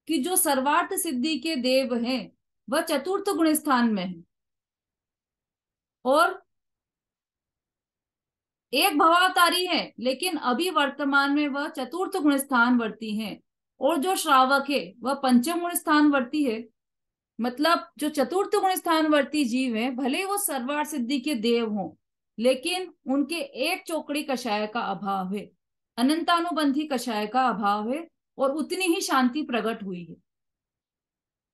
कि जो सर्वार्थ सिद्धि के देव हैं वह चतुर्थ गुण स्थान में है, और एक भवावतारी है लेकिन अभी वर्तमान में वह चतुर्थ गुण स्थान वर्ती है, और जो श्रावक है वह पंचम गुण स्थान वर्ती है। मतलब जो चतुर्थ गुण स्थान वर्ती जीव है, भले वो सर्वार्थ सिद्धि के देव हों, लेकिन उनके एक चौकड़ी कषाय का अभाव है, अनंतानुबंधी कषाय का अभाव है, और उतनी ही शांति प्रकट हुई है।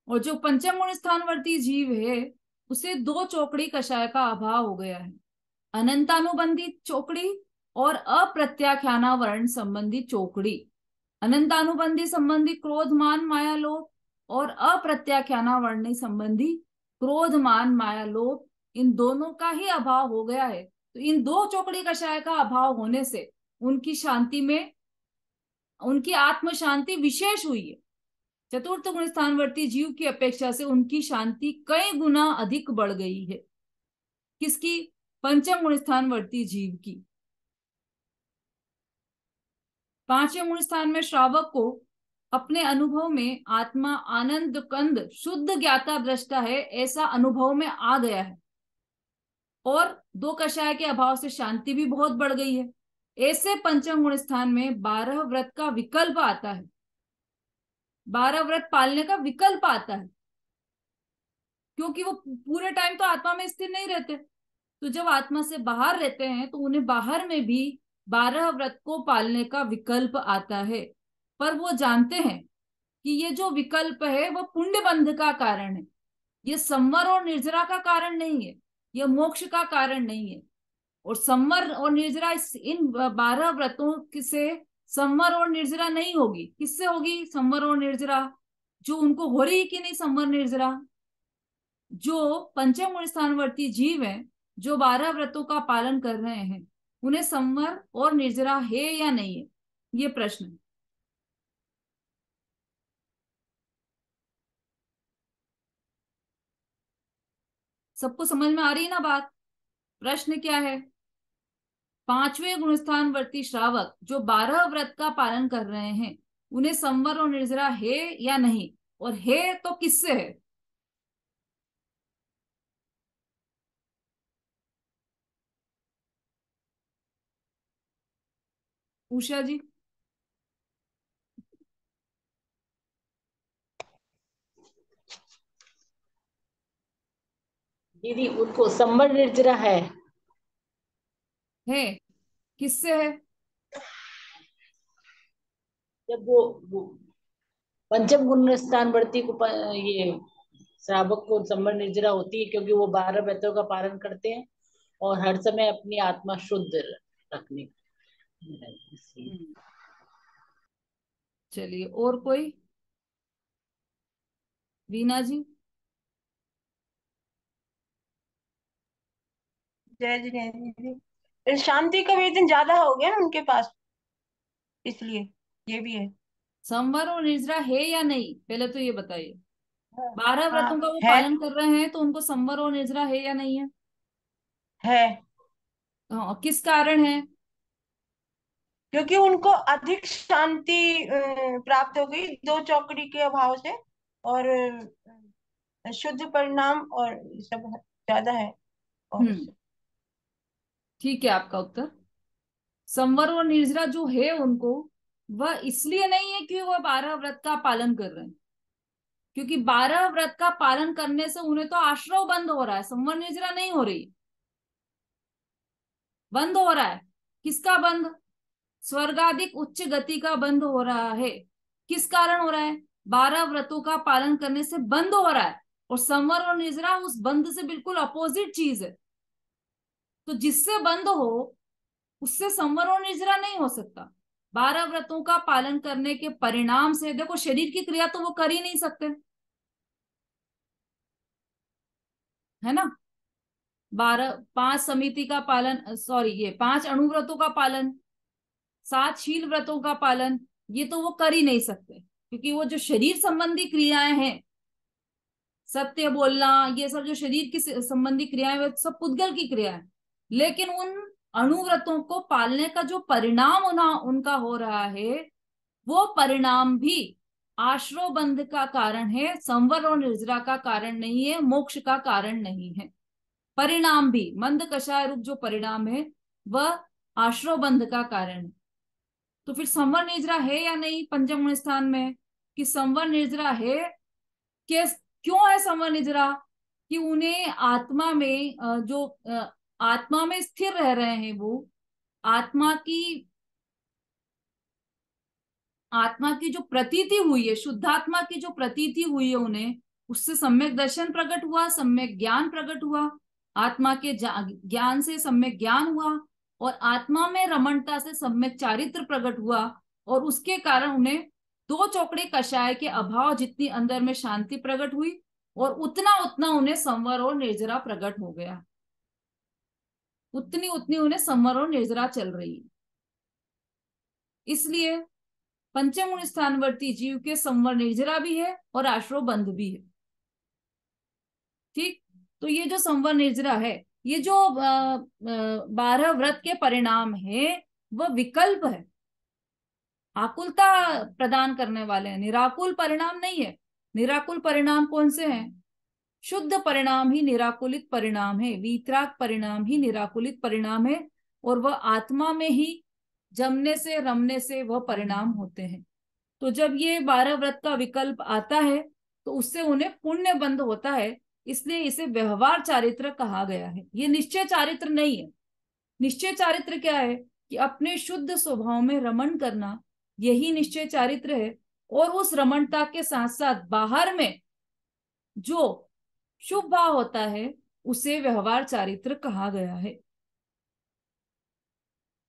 और जो पंचम गुण स्थानवर्ती जीव है उसे दो चौकड़ी कषाय का अभाव हो गया है, अनंतानुबंधी चौकड़ी और अप्रत्याख्याना वर्ण संबंधी चौकड़ी। अनंतानुबंधी संबंधी क्रोध मान माया लोभ, और अप्रत्याख्याना वर्ण संबंधी क्रोध मान माया लोभ, इन दोनों का ही अभाव हो गया है। तो इन दो चौकड़ी कषाय का अभाव होने से उनकी शांति में, उनकी आत्म शांति विशेष हुई है। चतुर्थ गुण स्थानवर्ती जीव की अपेक्षा से उनकी शांति कई गुना अधिक बढ़ गई है। किसकी? पंचम गुण स्थानवर्ती जीव की। पांचवें गुण स्थान में श्रावक को अपने अनुभव में आत्मा आनंद कंद शुद्ध ज्ञाता दृष्टा है ऐसा अनुभव में आ गया है, और दो कषाय के अभाव से शांति भी बहुत बढ़ गई है। ऐसे पंचम गुण स्थान में 12 व्रत का विकल्प आता है, 12 व्रत पालने का विकल्प आता है, क्योंकि वो पूरे टाइम तो आत्मा में स्थिर नहीं रहते। तो जब आत्मा से बाहर रहते हैं तो उन्हें बाहर में भी 12 व्रत को पालने का विकल्प आता है। पर वो जानते हैं कि ये जो विकल्प है वो पुण्य बंध का कारण है, ये संवर और निर्जरा का कारण नहीं है, ये मोक्ष का कारण नहीं है। और संवर और निर्जरा इन 12 व्रतों से संवर और निर्जरा नहीं होगी। किससे होगी संवर और निर्जरा? जो उनको हो रही कि नहीं संवर निर्जरा, जो पंचम गुण स्थानवर्ती जीव हैं, जो 12 व्रतों का पालन कर रहे हैं, उन्हें संवर और निर्जरा है या नहीं है, ये प्रश्न है। सबको समझ में आ रही है ना बात? प्रश्न क्या है? पांचवें गुणस्थानवर्ती श्रावक जो 12 व्रत का पालन कर रहे हैं, उन्हें संवर और निर्जरा है या नहीं, और है तो किससे है? उषा जी। दीदी उनको संवर निर्जरा है किससे है? जब वो पंचम गुण स्थान बढ़ती को ये श्रावक को संवर निर्जरा होती है, क्योंकि वो 12 व्रतों का पालन करते हैं और हर समय अपनी आत्मा शुद्ध रखने। हम्म, चलिए और कोई? रीना जी। जय जय दीदी, शांति का वेतन ज्यादा हो गया ना उनके पास, इसलिए ये भी है। संवर और निर्जरा है या नहीं, पहले तो ये बताइए। 12 व्रतों का हाँ वो है। पालन कर रहे हैं तो उनको संवर और निर्जरा है या नहीं है? है, हाँ, किस कारण है? क्योंकि उनको अधिक शांति प्राप्त हो गई दो चौकड़ी के अभाव से, और शुद्ध परिणाम और ये सब ज्यादा है। और हम्म, ठीक है आपका उत्तर। संवर और निर्जरा जो है उनको, वह इसलिए नहीं है कि वह 12 व्रत का पालन कर रहे हैं, क्योंकि 12 व्रत का पालन करने से उन्हें तो आश्रव बंद हो रहा है, संवर निर्जरा नहीं हो रही, बंद हो रहा है। किसका बंद? स्वर्गाधिक उच्च गति का बंद हो रहा है। किस कारण हो रहा है? 12 व्रतों का पालन करने से बंद हो रहा है, और संवर और निर्जरा उस बंद से बिल्कुल अपोजिट चीज है। तो जिससे बंद हो उससे संवर और निर्जरा नहीं हो सकता। 12 व्रतों का पालन करने के परिणाम से देखो, शरीर की क्रिया तो वो कर ही नहीं सकते, है ना। 12 5 समिति का पालन, सॉरी ये 5 अणुव्रतों का पालन, 7 शील व्रतों का पालन, ये तो वो कर ही नहीं सकते, क्योंकि वो जो शरीर संबंधी क्रियाएं हैं, सत्य बोलना, ये सब जो शरीर की संबंधी क्रियाएं, वो सब पुद्गल की क्रिया है। लेकिन उन अणुव्रतों को पालने का जो परिणाम उनका हो रहा है, वो परिणाम भी आश्रव बंध का कारण है, संवर और निर्जरा का कारण नहीं है, मोक्ष का कारण नहीं है। परिणाम भी मंद कषाय रूप जो परिणाम है वह आश्रव बंध का कारण है। तो फिर संवर निर्जरा है या नहीं पंचम गुण स्थान में? कि संवर निर्जरा है। क्यों है संवर निर्जरा? कि उन्हें आत्मा में आत्मा में स्थिर रह रहे हैं, वो आत्मा की जो प्रतीति हुई है, शुद्धात्मा की जो प्रतीति हुई है उन्हें, उससे सम्यक दर्शन प्रकट हुआ, सम्यक ज्ञान प्रकट हुआ, आत्मा के ज्ञान से सम्यक ज्ञान हुआ, और आत्मा में रमणता से सम्यक चारित्र प्रकट हुआ, और उसके कारण उन्हें दो चौकड़े कषाय के अभाव जितनी अंदर में शांति प्रकट हुई, और उतना उतना उन्हें संवर और निर्जरा प्रकट हो गया, उतनी उतनी उन्हें संवर और निर्जरा चल रही है। इसलिए पंचम गुण स्थानवर्ती जीव के संवर निर्जरा भी है और आश्रव बंध भी है। ठीक, तो ये जो संवर निर्जरा है, ये जो 12 व्रत के परिणाम है, वह विकल्प है, आकुलता प्रदान करने वाले हैं, निराकुल परिणाम नहीं है। निराकुल परिणाम कौन से हैं? शुद्ध परिणाम ही निराकुलित परिणाम है, वीतराग परिणाम ही निराकुलित परिणाम है, और वह आत्मा में ही जमने से रमने से वह परिणाम होते हैं। तो जब ये 12 व्रत का विकल्प आता है तो उससे उन्हें पुण्य बंध होता है, इसलिए इसे व्यवहार चारित्र कहा गया है। ये निश्चय चारित्र नहीं है। निश्चय चारित्र क्या है? कि अपने शुद्ध स्वभाव में रमण करना, यही निश्चय चारित्र है। और उस रमणता के साथ साथ बाहर में जो शुभ भाव होता है उसे व्यवहार चारित्र कहा गया है।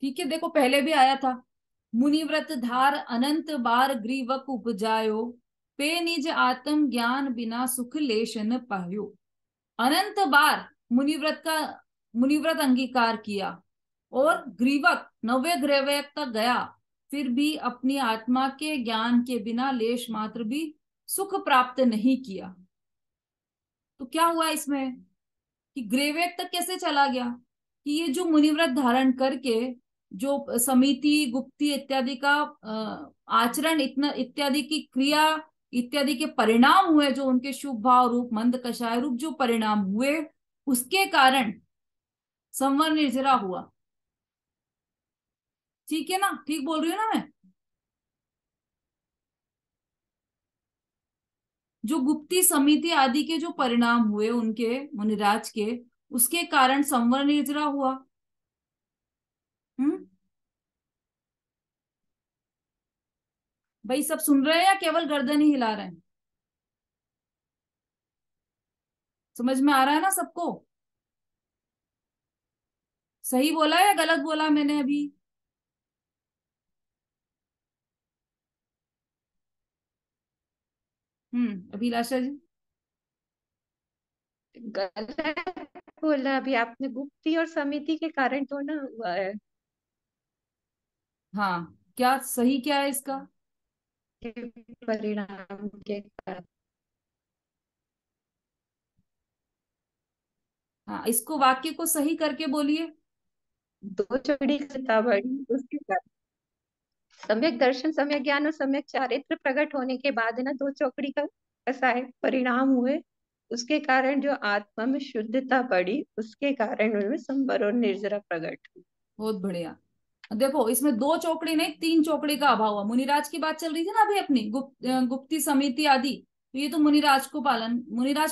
ठीक है, देखो पहले भी आया था, मुनिव्रत धार अनंत बार ग्रीवक उपजायो, पे निज आत्म ज्ञान बिना सुख लेश न पायो। अनंत बार मुनिव्रत अंगीकार किया और ग्रीवक 90 ग्रीवक तक गया, फिर भी अपनी आत्मा के ज्ञान के बिना लेश मात्र भी सुख प्राप्त नहीं किया। तो क्या हुआ इसमें कि ग्रेवेक तक कैसे चला गया? कि ये जो मुनिव्रत धारण करके जो समिति गुप्ती इत्यादि का आचरण इतना इत्यादि की क्रिया इत्यादि के परिणाम हुए, जो उनके शुभ भाव रूप मंद कषाय रूप जो परिणाम हुए, उसके कारण संवर निर्जरा हुआ। ठीक है ना? ठीक बोल रही हूँ ना मैं? जो गुप्ती समिति आदि के जो परिणाम हुए उनके मुनिराज के, उसके कारण संवर निर्जरा हुआ। भाई सब सुन रहे हैं या केवल गर्दन ही हिला रहे हैं? समझ में आ रहा है ना सबको? सही बोला या गलत बोला मैंने अभी? अभिलाषा जी? गलत बोला अभी आपने, गुप्ती और समिति के कारण तो ना हुआ है। हाँ, क्या सही क्या है इसका? परिणाम के कारण। हाँ, इसको वाक्य को सही करके बोलिए। दो चौड़ी बड़ी उसके कारण सम्यक दर्शन, सम्यक ज्ञान और सम्यक चारित्र प्रकट होने के बाद है ना, दो चौकड़ी का ऐसा है परिणाम हुए, उसके कारण जो आत्मा में शुद्धता बढ़ी, उसके कारण उनमें संवर और निर्जरा प्रकट हुई। बहुत बढ़िया। देखो इसमें दो चौकड़ी नहीं, तीन चौकड़ी का अभाव हुआ। मुनिराज की बात चल रही थी ना अभी अपनी, गुप्ती समिति आदि, तो ये तो मुनिराज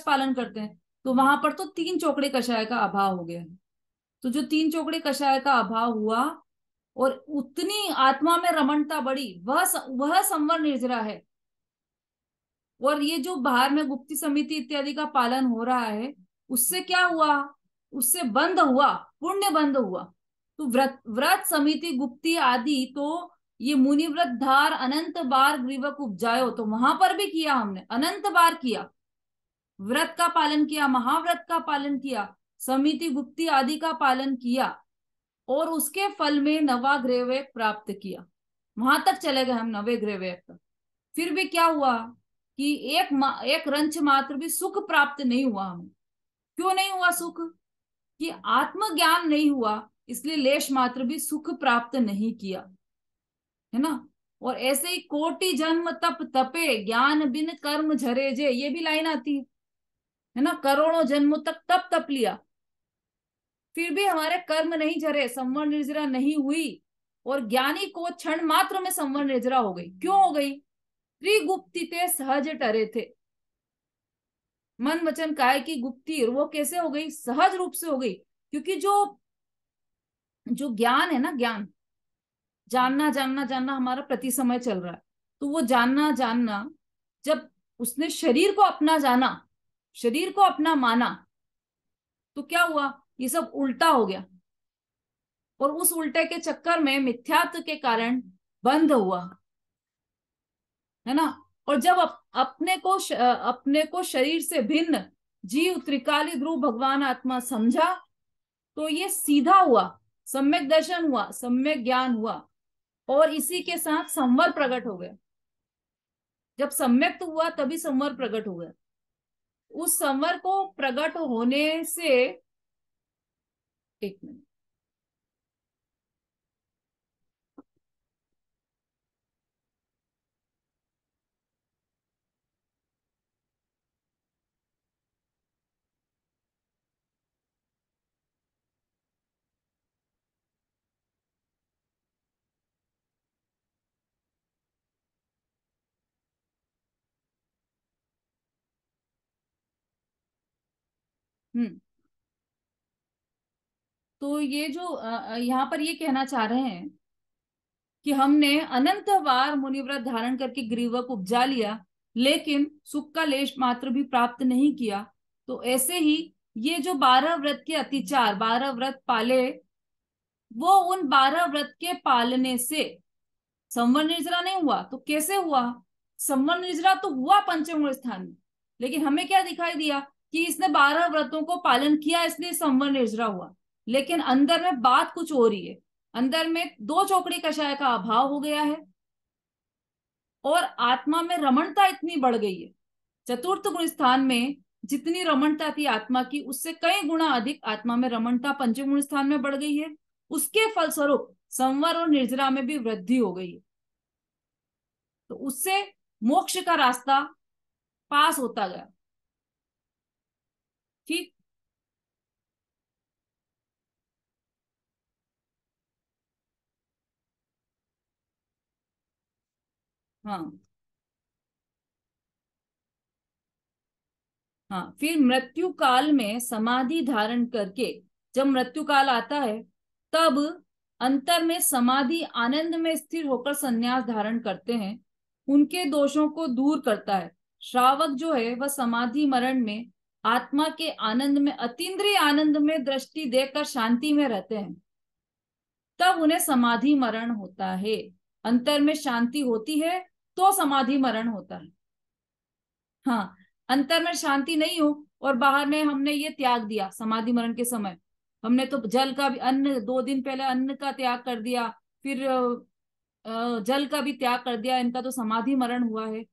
पालन करते हैं, तो वहां पर तो तीन चौकड़े कषाय का अभाव हो गया है। तो जो तीन चौकड़े कषाय का अभाव हुआ और उतनी आत्मा में रमणता बढ़ी, वह संवर निर्जरा है। और ये जो बाहर में गुप्ती समिति इत्यादि का पालन हो रहा है, उससे क्या हुआ? उससे बंद हुआ, पुण्य बंद हुआ। तो व्रत समिति गुप्ती आदि तो ये मुनि व्रत धार अनंत बार ग्रीवक उपजायो, तो वहां पर भी किया हमने, अनंत बार किया, व्रत का पालन किया, महाव्रत का पालन किया, समिति गुप्ती आदि का पालन किया, और उसके फल में नवा ग्रेवेक प्राप्त किया। वहां तक चले गए हम, नवे ग्रेवेक तक। फिर भी क्या हुआ कि एक रंच मात्र भी सुख प्राप्त नहीं हुआ हमें। क्यों नहीं हुआ सुख? कि आत्मज्ञान नहीं हुआ, इसलिए लेश मात्र भी सुख प्राप्त नहीं किया, है ना। और ऐसे ही कोटि जन्म तप तपे, ज्ञान बिन कर्म झरे जे, ये भी लाइन आती है ना। करोड़ों जन्मों तक तप तप लिया, फिर भी हमारे कर्म नहीं झरे, संवर निर्जरा नहीं हुई। और ज्ञानी को क्षण मात्र में संवर निर्जरा हो गई। क्यों हो गई? त्रिगुप्ति ते सहज टरे थे। मन वचन काय की गुप्ति, वो कैसे हो गई? सहज रूप से हो गई। क्योंकि जो जो ज्ञान है ना, ज्ञान, जानना जानना जानना हमारा प्रति समय चल रहा है, तो वो जानना जानना, जब उसने शरीर को अपना जाना, शरीर को अपना माना, तो क्या हुआ? ये सब उल्टा हो गया। और उस उल्टे के चक्कर में मिथ्यात्व के कारण बंध हुआ, है ना। और जब अपने को शरीर से भिन्न जीव त्रिकाली ध्रुव भगवान आत्मा समझा, तो ये सीधा हुआ, सम्यक दर्शन हुआ, सम्यक ज्ञान हुआ, और इसी के साथ संवर प्रकट हो गया। जब सम्यक तो हुआ तभी संवर प्रकट हो गया। उस संवर को प्रकट होने से, एक मिनट, हम्म। तो ये जो यहाँ पर ये कहना चाह रहे हैं कि हमने अनंत बार मुनिव्रत धारण करके ग्रीवक उपजा लिया, लेकिन सुख का लेश मात्र भी प्राप्त नहीं किया। तो ऐसे ही ये जो 12 व्रत के अतिचार, 12 व्रत पाले, वो उन 12 व्रत के पालने से संवर निर्जरा नहीं हुआ। तो कैसे हुआ? संवर निर्जरा तो हुआ पंचम स्थान में, लेकिन हमें क्या दिखाई दिया कि इसने 12 व्रतों को पालन किया, इसलिए संवर निर्जरा हुआ। लेकिन अंदर में बात कुछ हो रही है। अंदर में 2 चौकड़ी कषाय का अभाव हो गया है, और आत्मा में रमणता इतनी बढ़ गई है। चतुर्थ गुण स्थान में जितनी रमणता थी आत्मा की, उससे कई गुना अधिक आत्मा में रमणता पंचम गुण स्थान में बढ़ गई है। उसके फलस्वरूप संवर और निर्जरा में भी वृद्धि हो गई है। तो उससे मोक्ष का रास्ता पास होता गया। ठीक। हाँ हाँ। फिर मृत्यु काल में समाधि धारण करके, जब मृत्यु काल आता है, तब अंतर में समाधि आनंद में स्थिर होकर संन्यास धारण करते हैं। उनके दोषों को दूर करता है। श्रावक जो है वह समाधि मरण में आत्मा के आनंद में, अतीन्द्रिय आनंद में दृष्टि देकर शांति में रहते हैं। तब उन्हें समाधि मरण होता है। अंतर में शांति होती है तो समाधि मरण होता है। हाँ, अंतर में शांति नहीं हो और बाहर में हमने ये त्याग दिया समाधि मरण के समय, हमने तो जल का भी, अन्न 2 दिन पहले अन्न का त्याग कर दिया, फिर जल का भी त्याग कर दिया, इनका तो समाधि मरण हुआ है।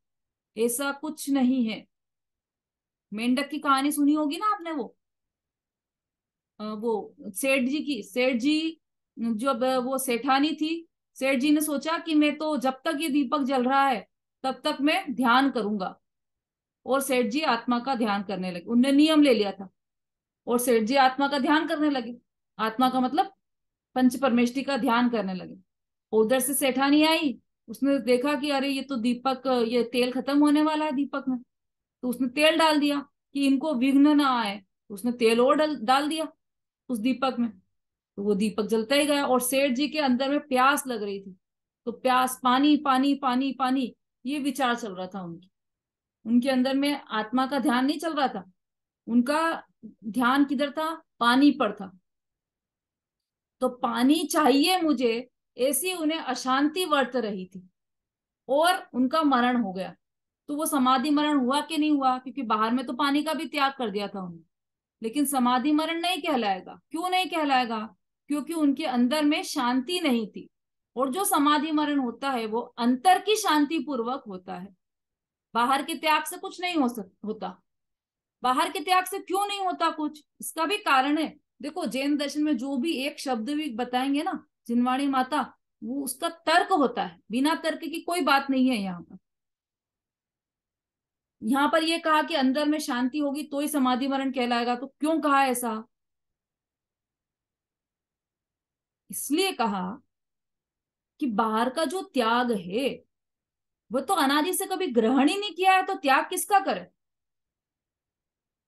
ऐसा कुछ नहीं है। मेंढक की कहानी सुनी होगी ना आपने, वो सेठ जी की। सेठ जी जब वो सेठानी थी, सेठ जी ने सोचा कि मैं तो जब तक ये दीपक जल रहा है तब तक मैं ध्यान करूंगा। और सेठ जी आत्मा का ध्यान करने लगे। उनने नियम ले लिया था, और सेठ जी आत्मा का ध्यान करने लगे। आत्मा का मतलब पंच परमेष्टि का ध्यान करने लगे। उधर से सेठानी आई, उसने देखा कि अरे ये तो दीपक, ये तेल खत्म होने वाला है दीपक में। तो उसने तेल डाल दिया कि इनको विघ्न ना आए। तो उसने तेल और डाल दिया उस दीपक में, तो वो दीपक जलता ही गया। और सेठ जी के अंदर में प्यास लग रही थी, तो प्यास, पानी पानी पानी पानी, ये विचार चल रहा था उनकी। उनके अंदर में आत्मा का ध्यान नहीं चल रहा था, उनका ध्यान किधर था? पानी पर था। तो पानी चाहिए मुझे, ऐसी उन्हें अशांति वर्त रही थी, और उनका मरण हो गया। तो वो समाधि मरण हुआ कि नहीं हुआ? क्योंकि बाहर में तो पानी का भी त्याग कर दिया था उन्होंने। लेकिन समाधि मरण नहीं कहलाएगा। क्यों नहीं कहलाएगा? क्योंकि उनके अंदर में शांति नहीं थी। और जो समाधि मरण होता है वो अंतर की शांति पूर्वक होता है, बाहर के त्याग से कुछ नहीं होता। बाहर के त्याग से क्यों नहीं होता कुछ? इसका भी कारण है। देखो, जैन दर्शन में जो भी एक शब्द भी बताएंगे ना जिनवाणी माता, वो उसका तर्क होता है, बिना तर्क की कोई बात नहीं है यहाँ पर। यहाँ पर ये कहा कि अंदर में शांति होगी तो ही समाधि मरण कहलाएगा, तो क्यों कहा ऐसा? इसलिए कहा कि बाहर का जो त्याग है वो तो अनादि से कभी ग्रहण ही नहीं किया है, तो त्याग किसका करे?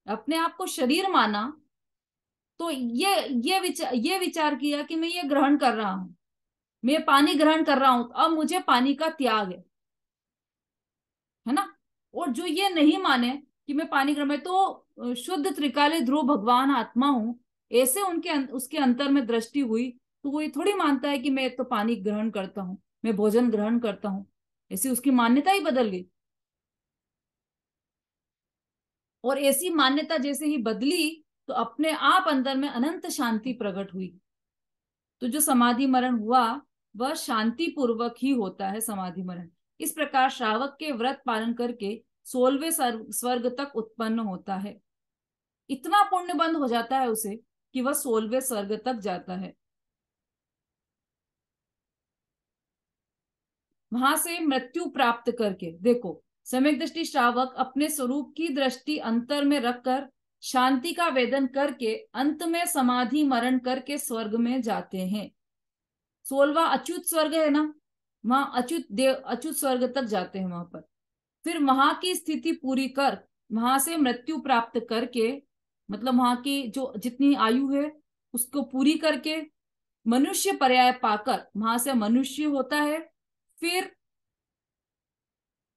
अपने आप को शरीर माना तो ये विचार किया कि मैं ये ग्रहण कर रहा हूं, मैं पानी ग्रहण कर रहा हूं, अब मुझे पानी का त्याग है ना। और जो ये नहीं माने कि मैं पानी ग्रहण, मैं तो शुद्ध त्रिकाली ध्रुव भगवान आत्मा हूं, ऐसे उसके अंतर में दृष्टि हुई, तो वो ये थोड़ी मानता है कि मैं तो पानी ग्रहण करता हूँ, मैं भोजन ग्रहण करता हूँ। ऐसी उसकी मान्यता ही बदल गई। और ऐसी मान्यता जैसे ही बदली तो अपने आप अंदर में अनंत शांति प्रकट हुई। तो जो समाधि मरण हुआ वह शांति पूर्वक ही होता है समाधि मरण। इस प्रकार श्रावक के व्रत पालन करके 16वें स्वर्ग तक उत्पन्न होता है। इतना पुण्य बंद हो जाता है उसे कि वह 16वें स्वर्ग तक जाता है। वहां से मृत्यु प्राप्त करके, देखो, सम्यक दृष्टि श्रावक अपने स्वरूप की दृष्टि अंतर में रखकर शांति का वेदन करके अंत में समाधि मरण करके स्वर्ग में जाते हैं। 16वां अच्युत स्वर्ग है ना, वहां अच्युत स्वर्ग तक जाते हैं। वहां पर फिर वहां की स्थिति पूरी कर, वहां से मृत्यु प्राप्त करके, मतलब वहां की जो जितनी आयु है उसको पूरी करके मनुष्य पर्याय पाकर वहां से मनुष्य होता है। फिर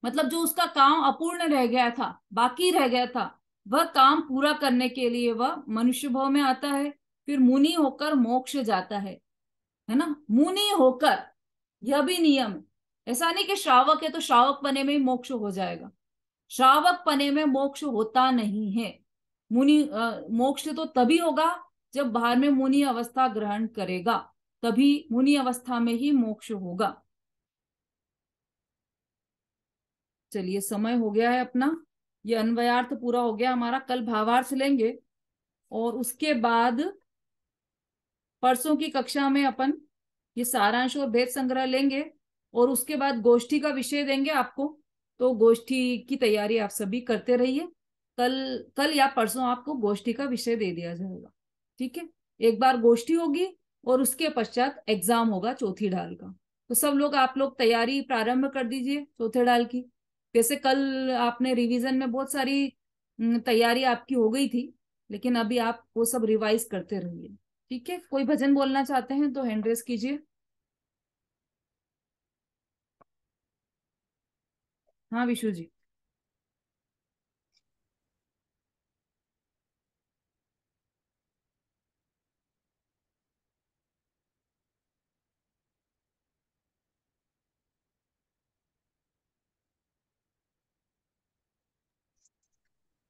मतलब जो उसका काम अपूर्ण रह गया था, बाकी रह गया था, वह काम पूरा करने के लिए वह मनुष्य भाव में आता है। फिर मुनि होकर मोक्ष जाता है ना, मुनि होकर। यह भी नियम है, ऐसा नहीं कि श्रावक है तो श्रावक पने में ही मोक्ष हो जाएगा। श्रावक पने में मोक्ष होता नहीं है। मुनि मोक्ष तो तभी होगा जब बाहर में मुनि अवस्था ग्रहण करेगा, तभी मुनि अवस्था में ही मोक्ष होगा। चलिए, समय हो गया है अपना, ये अन्वयार्थ पूरा हो गया हमारा। कल भावार्थ लेंगे और उसके बाद परसों की कक्षा में अपन ये सारांश और भेद संग्रह लेंगे और उसके बाद गोष्ठी का विषय देंगे आपको। तो गोष्ठी की तैयारी आप सभी करते रहिए। कल कल या परसों आपको गोष्ठी का विषय दे दिया जाएगा, ठीक है। एक बार गोष्ठी होगी और उसके पश्चात एग्जाम होगा चौथी ढाल का। तो सब लोग, आप लोग तैयारी प्रारंभ कर दीजिए चौथे ढाल की। वैसे कल आपने रिवीजन में बहुत सारी तैयारी आपकी हो गई थी, लेकिन अभी आप वो सब रिवाइज करते रहिए, ठीक है। कोई भजन बोलना चाहते हैं तो हैंड रेस कीजिए। हाँ विशु जी।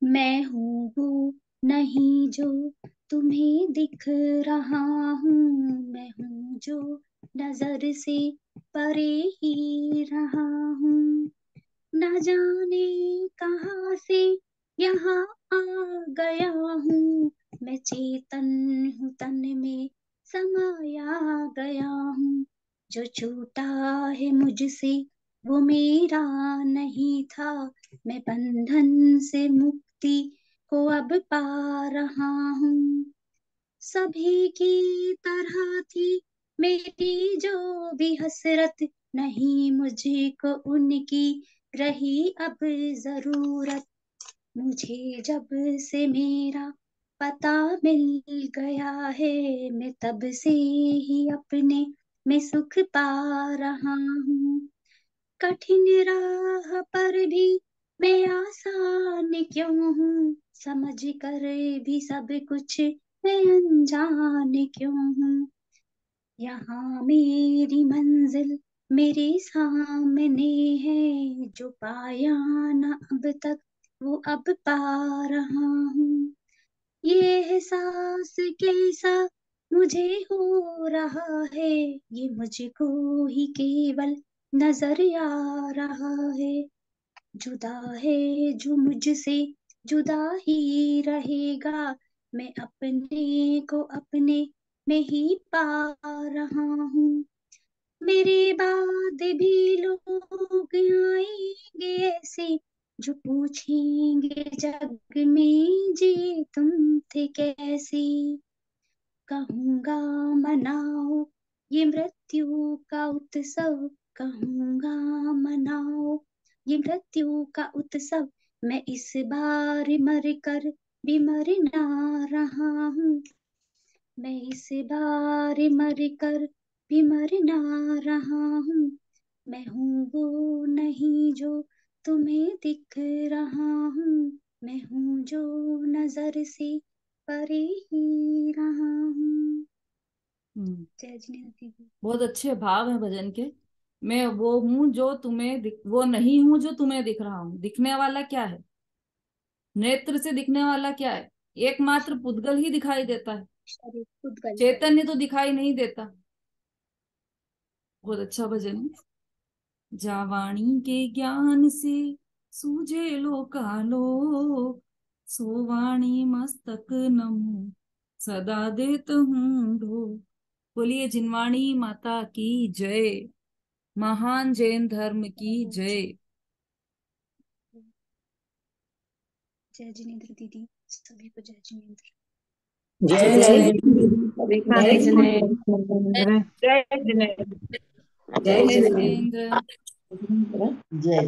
मैं हूँ वो नहीं जो तुम्हें दिख रहा हूँ, मैं हूँ जो नजर से परे ही रहा हूँ। न जाने कहाँ से यहाँ आ गया हूँ, मैं चेतन हूँ तन में समाया गया हूँ। जो छूटा है मुझसे वो मेरा नहीं था, मैं बंधन से मुक्ति को अब पा रहा हूँ। सभी की तरह थी मेरी जो भी हसरत, नहीं मुझको उनकी रही अब जरूरत। मुझे जब से मेरा पता मिल गया है, मैं तब से ही अपने में सुख पा रहा हूँ। कठिन राह पर भी मैं आसान क्यों हूँ, समझ कर भी सब कुछ मैं अनजान क्यों हूँ। यहाँ मेरी मंजिल मेरे सामने है, जो पाया न अब तक वो अब पा रहा हूँ। ये एहसास कैसा मुझे हो रहा है, ये मुझको ही केवल नजर आ रहा है। जुदा है जो मुझसे जुदा ही रहेगा, मैं अपने को अपने में ही पा रहा हूँ। मेरे बाद भी लोग आएंगे ऐसे, जो पूछेंगे जग में जी तुम थे कैसे। कहूंगा मनाओ ये मृत्यु का उत्सव, कहूंगा मनाओ ये मृत्यु का उत्सव। मैं इस बार मर कर भी मर ना रहा हूँ, मैं इस बार मर कर भी मर ना रहा हूँ। मैं हूँ वो नहीं जो तुम्हें दिख रहा हूँ, मैं हूँ जो नजर से परे ही रहा हूँ। हम्म, जय जिनेन्द्र दीदी। बहुत अच्छे भाव है भजन के। मैं वो हूँ जो वो नहीं हूँ जो तुम्हें दिख रहा हूँ। दिखने वाला क्या है? नेत्र से दिखने वाला क्या है? एकमात्र पुद्गल ही दिखाई देता है, शरीर खुद गल। चैतन्य तो दिखाई नहीं देता। बहुत अच्छा भजन है। जावाणी के ज्ञान से सूझे लोकालो, सोवाणी मस्तक नमो सदा देत हूँ ढो। बोलिए जिनवाणी माता की जय, महान जैन धर्म की जय। जय जिनेन्द्र दीदी, सभी को जय जिनेन्द्र। जय जय जय जिनेन्द्र। सभी का जय जय जिनेन्द्र। जय जय जय जिनेन्द्र। जय